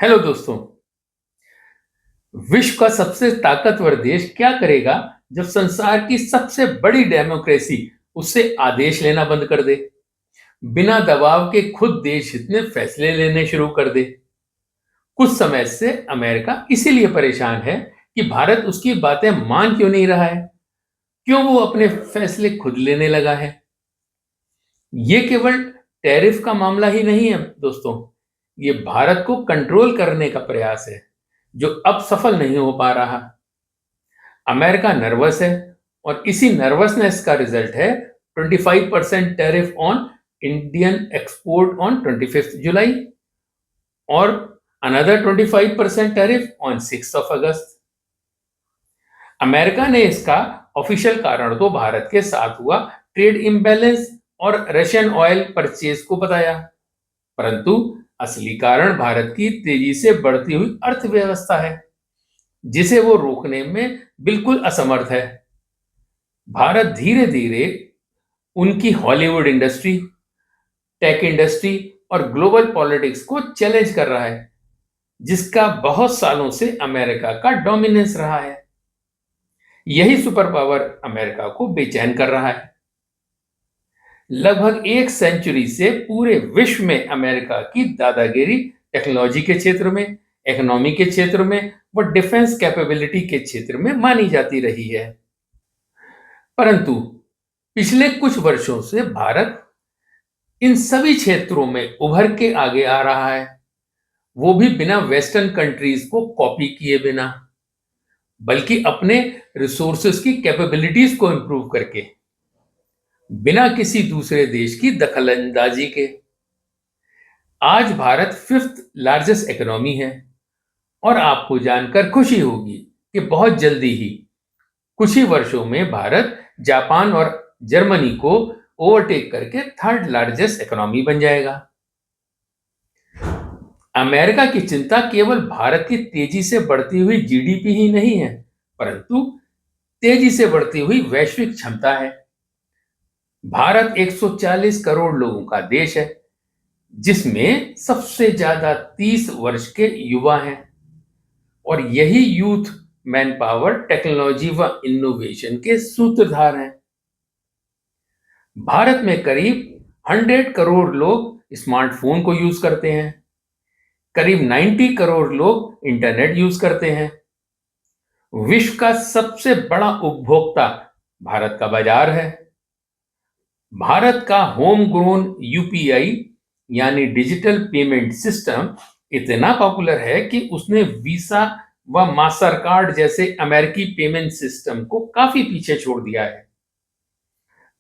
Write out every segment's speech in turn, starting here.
Hello दोस्तों। विश्व का सबसे ताकतवर देश क्या करेगा जब संसार की सबसे बड़ी डेमोक्रेसी उससे आदेश लेना बंद कर दे, बिना दबाव के खुद देश हित में फैसले लेने शुरू कर दे। कुछ समय से अमेरिका इसीलिए परेशान है कि भारत उसकी बातें मान क्यों नहीं रहा है, क्यों वो अपने फैसले खुद लेने लगा है। ये केवल टैरिफ का मामला ही नहीं है दोस्तों, ये भारत को कंट्रोल करने का प्रयास है जो अब सफल नहीं हो पा रहा। अमेरिका नर्वस है और इसी नर्वसनेस का रिजल्ट है 25% tariff on Indian export on 25 जुलाई और another 25% tariff on 6 August. America ने इसका ऑफिशियल कारण तो भारत के साथ हुआ ट्रेड इम्बैलेंस और रशियन ऑयल परचेज को बताया, परंतु असली कारण भारत की तेजी से बढ़ती हुई अर्थव्यवस्था है जिसे वो रोकने में बिल्कुल असमर्थ है। भारत धीरे धीरे उनकी हॉलीवुड इंडस्ट्री, टेक इंडस्ट्री और ग्लोबल पॉलिटिक्स को चैलेंज कर रहा है जिसका बहुत सालों से अमेरिका का डोमिनेंस रहा है। यही सुपर पावर अमेरिका को बेचैन कर रहा है। लगभग एक सेंचुरी से पूरे विश्व में अमेरिका की दादागिरी टेक्नोलॉजी के क्षेत्र में, इकोनॉमी के क्षेत्र में व डिफेंस कैपेबिलिटी के क्षेत्र में मानी जाती रही है। परंतु पिछले कुछ वर्षों से भारत इन सभी क्षेत्रों में उभर के आगे आ रहा है, वो भी बिना वेस्टर्न कंट्रीज को कॉपी किए बिना, बल्कि अपने रिसोर्सेस की कैपेबिलिटीज को इंप्रूव करके, बिना किसी दूसरे देश की दखलंदाजी के। आज भारत फिफ्थ लार्जेस्ट इकोनॉमी है और आपको जानकर खुशी होगी कि बहुत जल्दी ही, कुछ ही वर्षों में भारत जापान और जर्मनी को ओवरटेक करके थर्ड लार्जेस्ट इकोनॉमी बन जाएगा। अमेरिका की चिंता केवल भारत की तेजी से बढ़ती हुई जीडीपी ही नहीं है, परंतु तेजी से बढ़ती हुई वैश्विक क्षमता है। भारत 140 करोड़ लोगों का देश है जिसमें सबसे ज्यादा 30 वर्ष के युवा हैं और यही यूथ मैन पावर टेक्नोलॉजी व इनोवेशन के सूत्रधार हैं। भारत में करीब 100 करोड़ लोग स्मार्टफोन को यूज करते हैं, करीब 90 करोड़ लोग इंटरनेट यूज करते हैं। विश्व का सबसे बड़ा उपभोक्ता भारत का बाजार है। भारत का होम ग्रोन यूपीआई यानी डिजिटल पेमेंट सिस्टम इतना पॉपुलर है कि उसने वीसा व मास्टर कार्ड जैसे अमेरिकी पेमेंट सिस्टम को काफी पीछे छोड़ दिया है।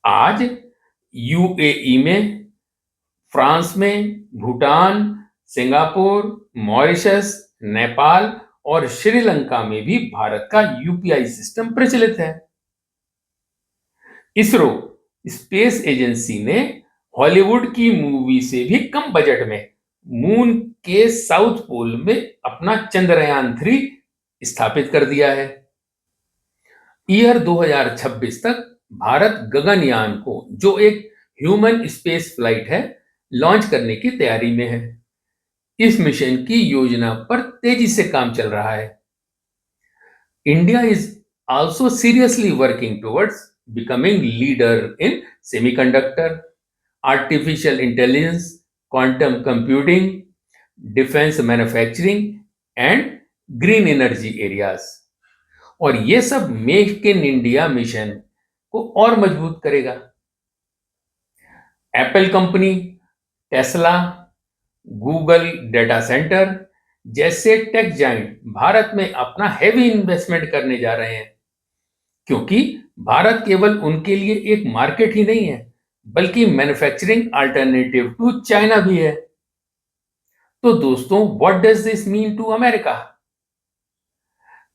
आज यूएई में, फ्रांस में, भूटान, सिंगापुर, मॉरिशस, नेपाल और श्रीलंका में भी भारत का यूपीआई सिस्टम प्रचलित है। इसरो स्पेस एजेंसी ने हॉलीवुड की मूवी से भी कम बजट में मून के साउथ पोल में अपना चंद्रयान-3 स्थापित कर दिया है। ईयर 2026 तक भारत गगनयान को, जो एक ह्यूमन स्पेस फ्लाइट है, लॉन्च करने की तैयारी में है। इस मिशन की योजना पर तेजी से काम चल रहा है। India is also seriously working towards becoming leader in semiconductor, artificial intelligence, quantum computing, defense manufacturing and green energy areas। और ये सब मेक इन इंडिया मिशन को और मजबूत करेगा। Apple company, Tesla, Google data centre जैसे टेक जाइंट भारत में अपना हेवी इन्वेस्टमेंट करने जा रहे हैं, क्योंकि भारत केवल उनके लिए एक मार्केट ही नहीं है, बल्कि मैन्युफैक्चरिंग अल्टरनेटिव टू चाइना भी है। तो दोस्तों, what does this mean to America?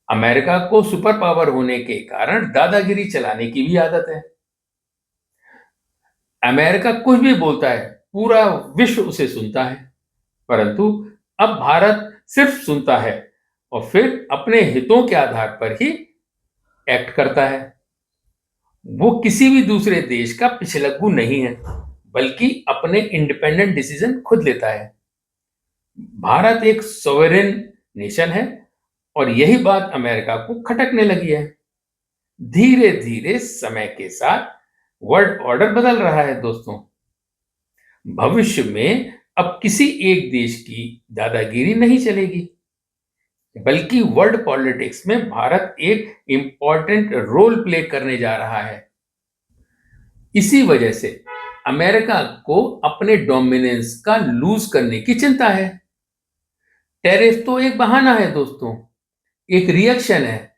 America को सुपर पावर होने के कारण दादागिरी चलाने की भी आदत है। अमेरिका कुछ भी बोलता है, पूरा विश्व उसे सुनता है, परंतु अब भारत सिर्फ सुनता है और फिर अपने हितों के आधार पर ही एक्ट करता है। वो किसी भी दूसरे देश का पिछलग्गू नहीं है, बल्कि अपने इंडिपेंडेंट डिसीजन खुद लेता है। भारत एक सॉवरेन नेशन है और यही बात अमेरिका को खटकने लगी है। धीरे धीरे समय के साथ वर्ल्ड ऑर्डर बदल रहा है दोस्तों। भविष्य में अब किसी एक देश की दादागिरी नहीं चलेगी, बल्कि वर्ल्ड पॉलिटिक्स में भारत एक इंपॉर्टेंट रोल प्ले करने जा रहा है। इसी वजह से अमेरिका को अपने डोमिनेंस का लूज करने की चिंता है। टैरिफ तो एक बहाना है दोस्तों, एक रिएक्शन है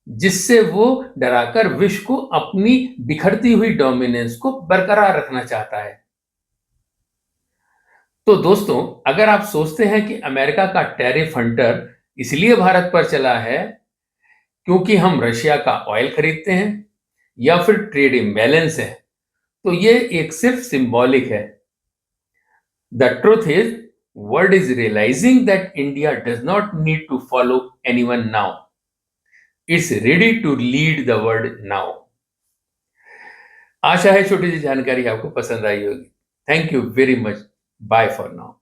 जिससे वो डराकर विश्व को अपनी बिखरती हुई डोमिनेंस को बरकरार रखना चाहता है। तो दोस्तों, अगर आप सोचते हैं कि अमेरिका का टैरिफ हंटर इसलिए भारत पर चला है क्योंकि हम रशिया का ऑयल खरीदते हैं या फिर ट्रेड इम्बैलेंस है, तो ये एक सिर्फ सिंबॉलिक है। The truth is, world is realising that India does not need to follow anyone now, it's ready to lead the world now. आशा है छोटी सी जानकारी आपको पसंद आई होगी। Thank you very much. Bye for now.